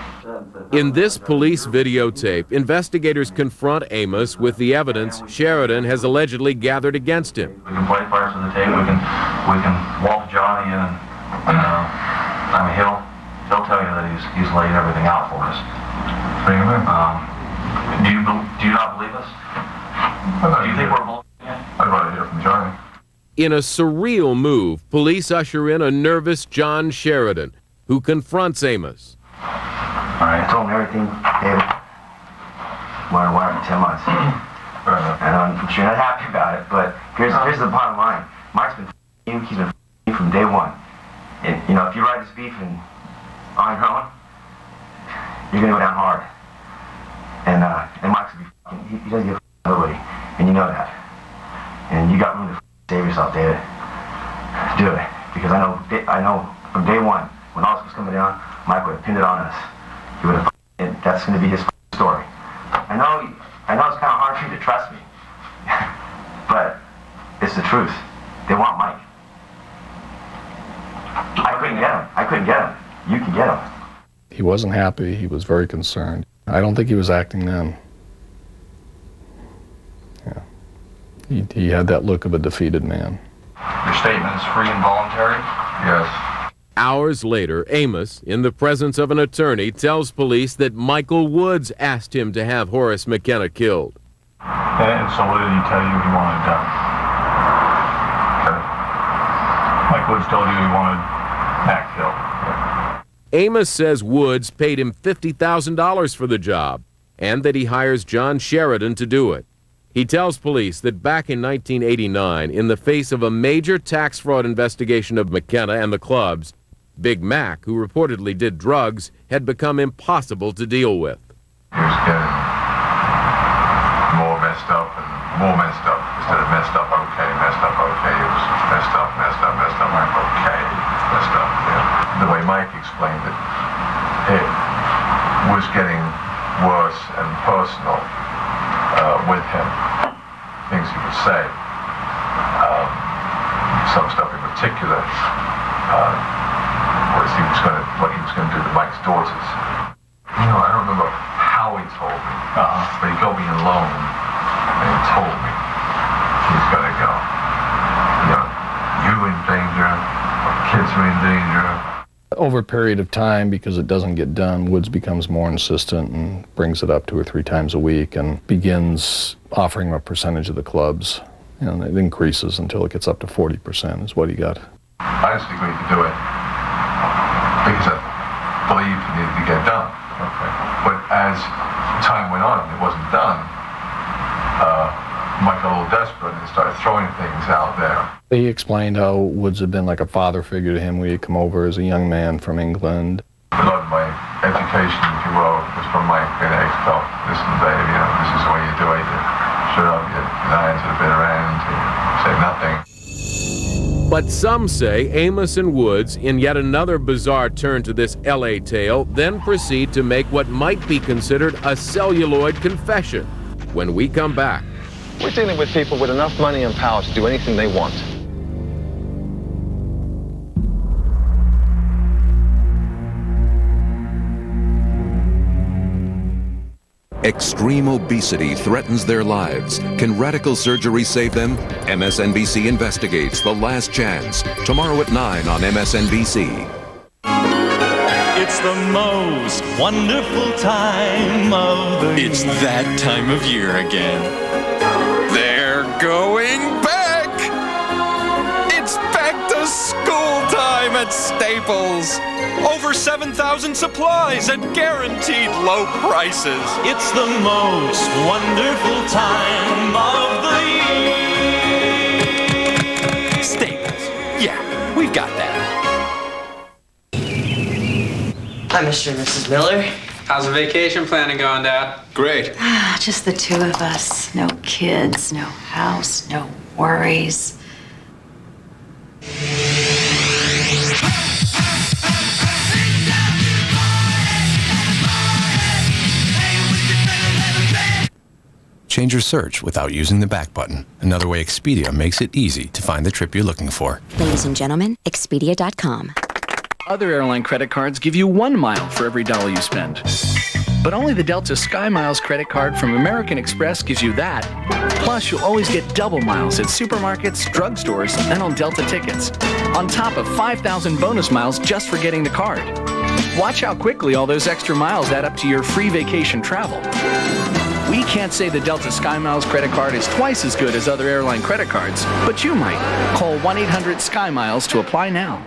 In this police videotape, investigators confront Amos with the evidence Sheridan has allegedly gathered against him. We can play parts of the tape. We can walk Johnny in, and I mean he'll tell you that he's laid everything out for us. Do you not believe us? Do you think we're bullshitting? I'd rather hear from Johnny. In a surreal move, police usher in a nervous John Sheridan, who confronts Amos. All right, I told him everything, David. Wanted to wire him 10 months. Fair enough. And I'm sure you're not happy about it, but here's the bottom line. Mike's been you, he's been you from day one. And, you know, if you ride this beef on your own, you're gonna go down hard. And Mike's gonna be he doesn't give a nobody, and you know that. And you got room to save yourself, David. Do it, because I know from day one when all this was coming down, Mike would have pinned it on us. He would have. That's going to be his story. I know it's kind of hard for you to trust me, but it's the truth. They want Mike. I couldn't get him. You can get him. He wasn't happy. He was very concerned. I don't think he was acting then. He had that look of a defeated man. Your statement is free and voluntary? Yes. Hours later, Amos, in the presence of an attorney, tells police that Michael Woods asked him to have Horace McKenna killed. And so what did he tell you he wanted done? Mike Woods told you he wanted Mac killed. Amos says Woods paid him $50,000 for the job and that he hires John Sheridan to do it. He tells police that back in 1989, in the face of a major tax fraud investigation of McKenna and the clubs, Big Mac, who reportedly did drugs, had become impossible to deal with. He was getting more messed up and more messed up. Instead of messed up, okay, messed up, okay. It was messed up, messed up, messed up, like, okay, messed up. Yeah. The way Mike explained it, it was getting worse and personal with him. Things he would say. Some stuff in particular. What he was going to do to Mike's daughters. You know, I don't remember how he told me, but he got me alone and he told me he's got to go. You know, you in danger, my kids are in danger. Over a period of time, because it doesn't get done, Woods becomes more insistent and brings it up 2 or 3 times a week and begins offering him a percentage of the clubs. And it increases until it gets up to 40% is what he got. I just agreed to do it because I believed it needed to get done. Okay. But as time went on and it wasn't done, Mike got a little desperate and started throwing things out there. He explained how Woods had been like a father figure to him when he'd come over as a young man from England. A lot of my education, if you will, was from Mike. And I felt, listen, Dave, you know, this is the way you do it. You shut up, you lie to the bitter end, you say nothing. But some say Amos and Woods, in yet another bizarre turn to this L.A. tale, then proceed to make what might be considered a celluloid confession. When we come back. We're dealing with people with enough money and power to do anything they want. Extreme obesity threatens their lives. Can radical surgery save them? MSNBC investigates The Last Chance. Tomorrow at 9 on MSNBC. It's the most wonderful time of the year. It's that time of year again. They're going back! It's back to school time at Staples. Over 7,000 supplies at guaranteed low prices. It's the most wonderful time of the year. Staples. Yeah, we've got that. Hi, Mr. and Mrs. Miller. How's the vacation planning going, Dad? Great. Just the two of us. No kids, no house, no worries. Change your search without using the back button. Another way Expedia makes it easy to find the trip you're looking for. Ladies and gentlemen, Expedia.com. Other airline credit cards give you 1 mile for every dollar you spend. But only the Delta Sky Miles credit card from American Express gives you that. Plus, you'll always get double miles at supermarkets, drugstores, and on Delta tickets. On top of 5,000 bonus miles just for getting the card. Watch how quickly all those extra miles add up to your free vacation travel. We can't say the Delta Sky Miles credit card is twice as good as other airline credit cards, but you might. Call 1-800-SKY-MILES to apply now.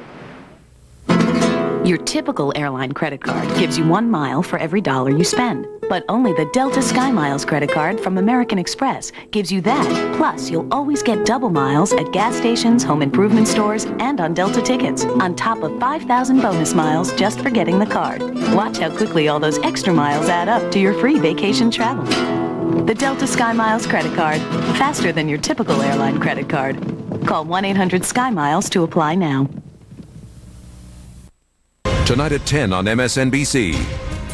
Your typical airline credit card gives you 1 mile for every dollar you spend. But only the Delta Sky Miles credit card from American Express gives you that. Plus, you'll always get double miles at gas stations, home improvement stores, and on Delta tickets, on top of 5,000 bonus miles just for getting the card. Watch how quickly all those extra miles add up to your free vacation travel. The Delta Sky Miles credit card, faster than your typical airline credit card. Call 1-800-SKY-MILES to apply now. Tonight at 10 on MSNBC.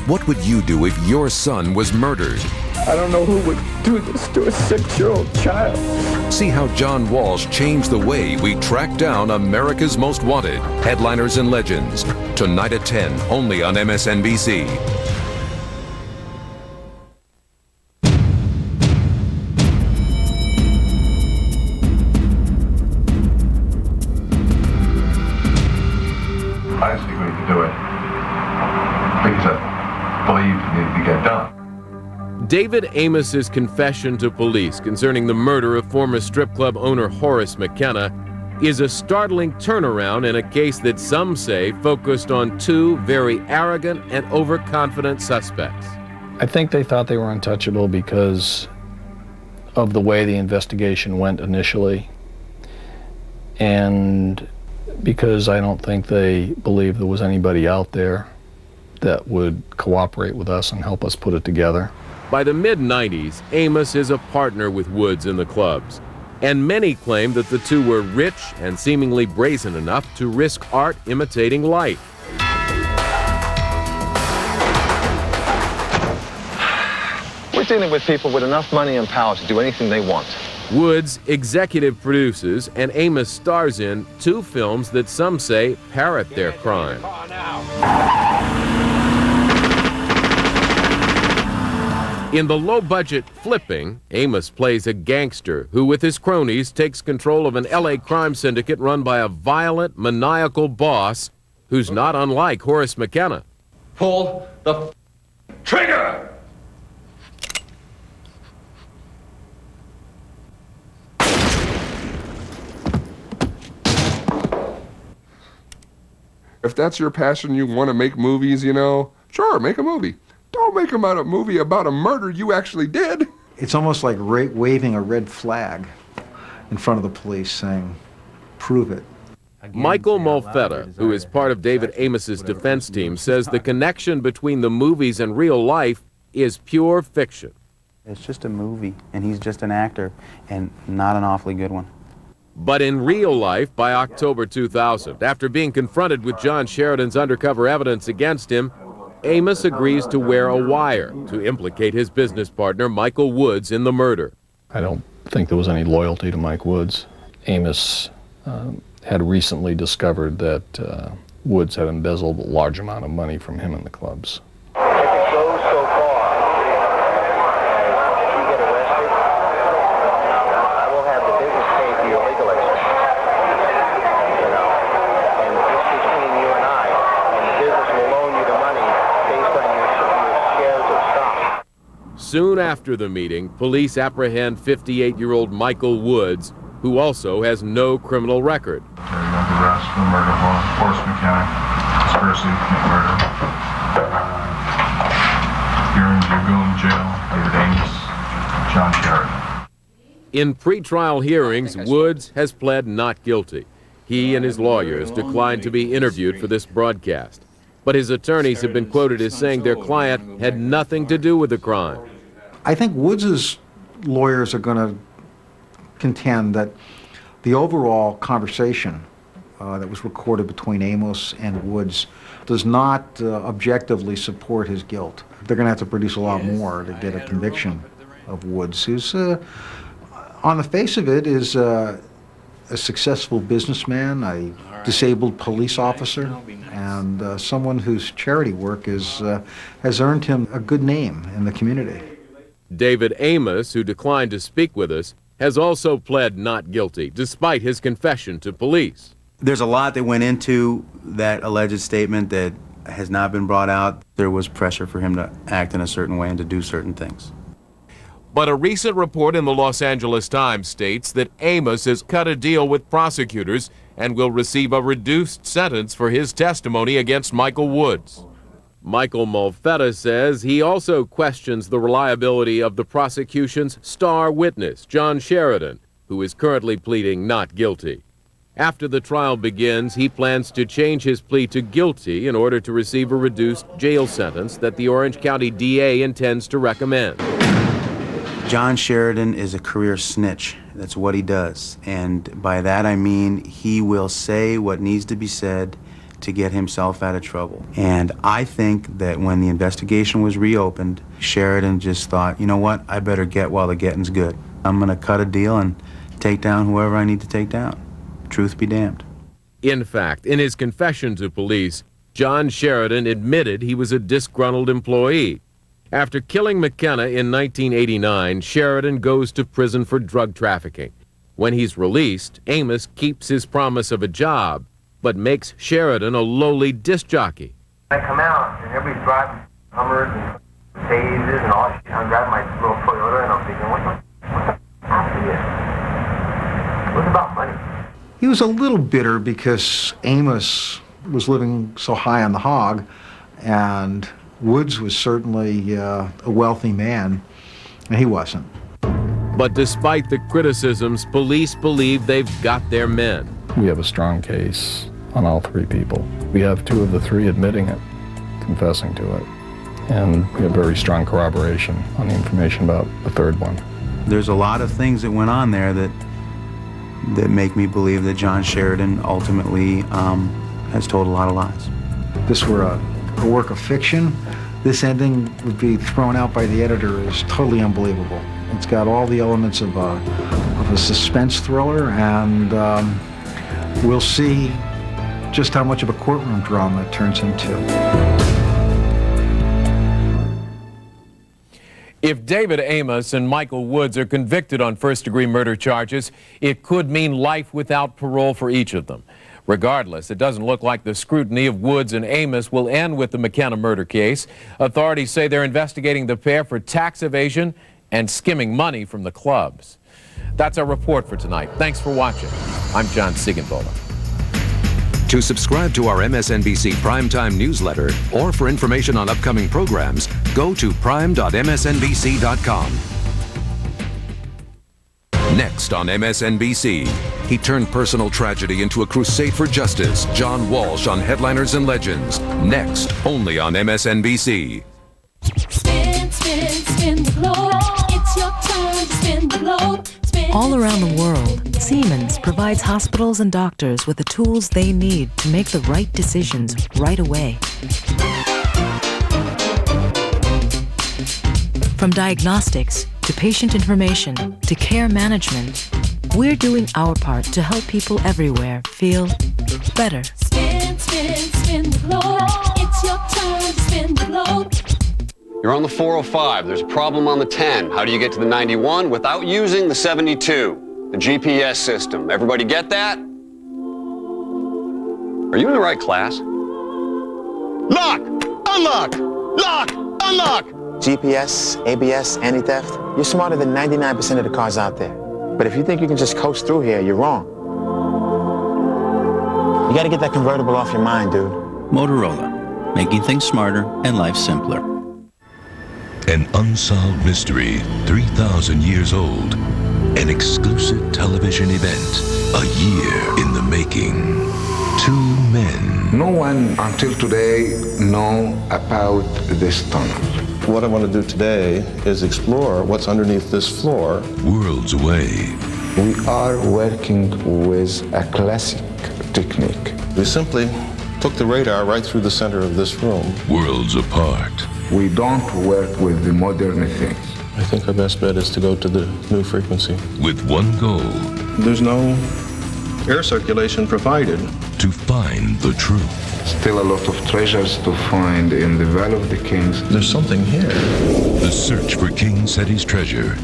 What would you do if your son was murdered? I don't know who would do this to a 6-year-old child. See how John Walsh changed the way we track down America's Most Wanted, headliners and legends. Tonight at 10, only on MSNBC. things that believed needed to get done. David Amos's confession to police concerning the murder of former strip club owner Horace McKenna is a startling turnaround in a case that some say focused on two very arrogant and overconfident suspects. I think they thought they were untouchable because of the way the investigation went initially, and because I don't think they believed there was anybody out there that would cooperate with us and help us put it together. By the mid-90s, Amos is a partner with Woods in the clubs, and many claim that the two were rich and seemingly brazen enough to risk art imitating life. We're dealing with people with enough money and power to do anything they want. Woods executive produces and Amos stars in two films that some say parrot their crime. In the low-budget Flipping, Amos plays a gangster who, with his cronies, takes control of an LA crime syndicate run by a violent, maniacal boss who's not unlike Horace McKenna. Pull the trigger! If that's your passion, you want to make movies, you know, sure, make a movie. Don't make a movie about a murder you actually did. It's almost like waving a red flag in front of the police saying, prove it. Michael Mulfetta, who is part of David Amos's defense team, says the connection between the movies and real life is pure fiction. It's just a movie, and he's just an actor, and not an awfully good one. But in real life, by October 2000, after being confronted with John Sheridan's undercover evidence against him, Amos agrees to wear a wire to implicate his business partner, Michael Woods, in the murder. I don't think there was any loyalty to Mike Woods. Amos had recently discovered that Woods had embezzled a large amount of money from him in the clubs. If it goes so far as you get arrested, I will have the business pay for your legal expenses. You know, and this is between you and I, and the business will loan you the money based on your shares of stock. Soon after the meeting, police apprehend 58-year-old Michael Woods, who also has no criminal record. Under arrest for the murder of Horace McKenna, conspiracy to commit murder. Here in Dragoon Jail, David Amos, John Sheridan. In pretrial hearings, Woods has pled not guilty. He and his lawyers declined to be interviewed for this broadcast. But his attorneys have been quoted as saying their client had nothing to do with the crime. I think Woods's lawyers are going to contend that the overall conversation that was recorded between Amos and Woods does not objectively support his guilt. They're going to have to produce a lot more to get a conviction of Woods, who's, on the face of it, is a successful businessman, a disabled police officer, and someone whose charity work has earned him a good name in the community. David Amos, who declined to speak with us, has also pled not guilty, despite his confession to police. There's a lot that went into that alleged statement that has not been brought out. There was pressure for him to act in a certain way and to do certain things. But a recent report in the Los Angeles Times states that Amos has cut a deal with prosecutors and will receive a reduced sentence for his testimony against Michael Woods. Michael Mulfetta says he also questions the reliability of the prosecution's star witness, John Sheridan, who is currently pleading not guilty. After the trial begins, he plans to change his plea to guilty in order to receive a reduced jail sentence that the Orange County DA intends to recommend. John Sheridan is a career snitch. That's what he does. And by that I mean he will say what needs to be said to get himself out of trouble. And I think that when the investigation was reopened, Sheridan just thought, you know what, I better get while the getting's good. I'm gonna cut a deal and take down whoever I need to take down. Truth be damned. In fact, in his confession to police, John Sheridan admitted he was a disgruntled employee. After killing McKenna in 1989, Sheridan goes to prison for drug trafficking. When he's released, Amos keeps his promise of a job, but makes Sheridan a lowly disc jockey. I come out, and everybody's driving Hummers and Tases and all that shit. I'm driving my little Toyota, and I'm thinking, what the happened here? It was about money. He was a little bitter because Amos was living so high on the hog, and Woods was certainly a wealthy man, and he wasn't. But despite the criticisms, police believe they've got their men. We have a strong case on all three people. We have 2 of the 3 admitting it, confessing to it. And we have very strong corroboration on the information about the 3rd one. There's a lot of things that went on there that make me believe that John Sheridan ultimately has told a lot of lies. If this were a work of fiction, this ending would be thrown out by the editor as totally unbelievable. It's got all the elements of a suspense thriller, and we'll see just how much of a courtroom drama it turns into. If David Amos and Michael Woods are convicted on first-degree murder charges, it could mean life without parole for each of them. Regardless, it doesn't look like the scrutiny of Woods and Amos will end with the McKenna murder case. Authorities say they're investigating the pair for tax evasion and skimming money from the clubs. That's our report for tonight. Thanks for watching. I'm John Siegenthaler. To subscribe to our MSNBC Primetime newsletter or for information on upcoming programs, go to prime.msnbc.com. Next on MSNBC, he turned personal tragedy into a crusade for justice. John Walsh on Headliners and Legends. Next, only on MSNBC. Spin, spin, spin the globe. It's your turn to spin the globe. All around the world, Siemens provides hospitals and doctors with the tools they need to make the right decisions right away. From diagnostics to patient information to care management, we're doing our part to help people everywhere feel better. Spin, spin, spin the globe. It's your turn to spin the globe. You're on the 405. There's a problem on the 10. How do you get to the 91 without using the 72? The GPS system. Everybody get that? Are you in the right class? Lock! Unlock! Lock! Unlock! GPS, ABS, anti-theft. You're smarter than 99% of the cars out there. But if you think you can just coast through here, you're wrong. You gotta get that convertible off your mind, dude. Motorola, making things smarter and life simpler. An unsolved mystery 3,000 years old. An exclusive television event. A year in the making. 2 men. No one until today know about this tunnel. What I want to do today is explore what's underneath this floor. Worlds away. We are working with a classic technique. We simply took the radar right through the center of this room. Worlds apart. We don't work with the modern things. I think our best bet is to go to the new frequency. With one goal. There's no air circulation provided. To find the truth. Still a lot of treasures to find in the Valley of the Kings. There's something here. The search for King Seti's treasure